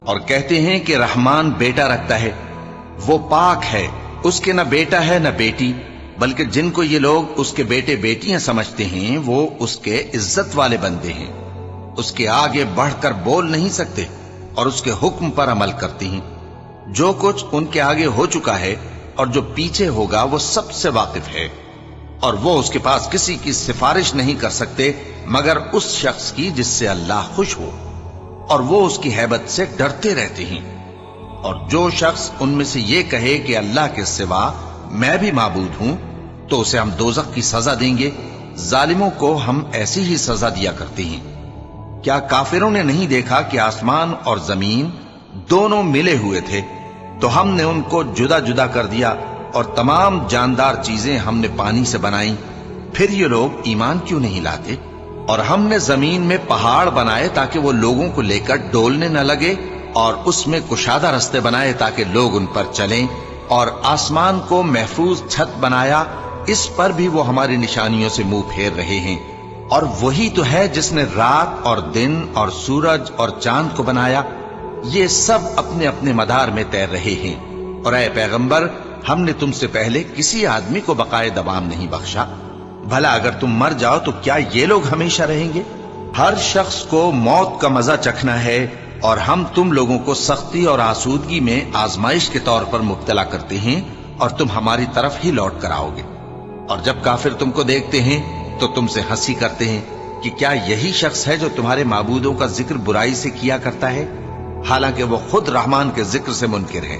اور کہتے ہیں کہ رحمان بیٹا رکھتا ہے، وہ پاک ہے، اس کے نہ بیٹا ہے نہ بیٹی، بلکہ جن کو یہ لوگ اس کے بیٹے بیٹیاں سمجھتے ہیں وہ اس کے عزت والے بندے ہیں، اس کے آگے بڑھ کر بول نہیں سکتے اور اس کے حکم پر عمل کرتے ہیں۔ جو کچھ ان کے آگے ہو چکا ہے اور جو پیچھے ہوگا وہ سب سے واقف ہے، اور وہ اس کے پاس کسی کی سفارش نہیں کر سکتے مگر اس شخص کی جس سے اللہ خوش ہو، اور وہ اس کی ہیبت سے ڈرتے رہتے ہیں۔ اور جو شخص ان میں سے یہ کہے کہ اللہ کے سوا میں بھی معبود ہوں تو اسے ہم دوزخ کی سزا دیں گے، ظالموں کو ہم ایسی ہی سزا دیا کرتے ہیں۔ کیا کافروں نے نہیں دیکھا کہ آسمان اور زمین دونوں ملے ہوئے تھے تو ہم نے ان کو جدا جدا کر دیا، اور تمام جاندار چیزیں ہم نے پانی سے بنائیں، پھر یہ لوگ ایمان کیوں نہیں لاتے؟ اور ہم نے زمین میں پہاڑ بنائے تاکہ وہ لوگوں کو لے کر ڈولنے نہ لگے، اور اس میں کشادہ رستے بنائے تاکہ لوگ ان پر چلیں، اور آسمان کو محفوظ چھت بنایا، اس پر بھی وہ ہماری نشانیوں سے منہ پھیر رہے ہیں۔ اور وہی تو ہے جس نے رات اور دن اور سورج اور چاند کو بنایا، یہ سب اپنے اپنے مدار میں تیر رہے ہیں۔ اور اے پیغمبر، ہم نے تم سے پہلے کسی آدمی کو بقائے دوام نہیں بخشا، بھلا اگر تم مر جاؤ تو کیا یہ لوگ ہمیشہ رہیں گے؟ ہر شخص کو موت کا مزہ چکھنا ہے، اور ہم تم لوگوں کو سختی اور آسودگی میں آزمائش کے طور پر مبتلا کرتے ہیں، اور تم ہماری طرف ہی لوٹ کر آؤ گے۔ اور جب کافر تم کو دیکھتے ہیں تو تم سے ہنسی کرتے ہیں کہ کیا یہی شخص ہے جو تمہارے معبودوں کا ذکر برائی سے کیا کرتا ہے، حالانکہ وہ خود رحمان کے ذکر سے منکر ہے۔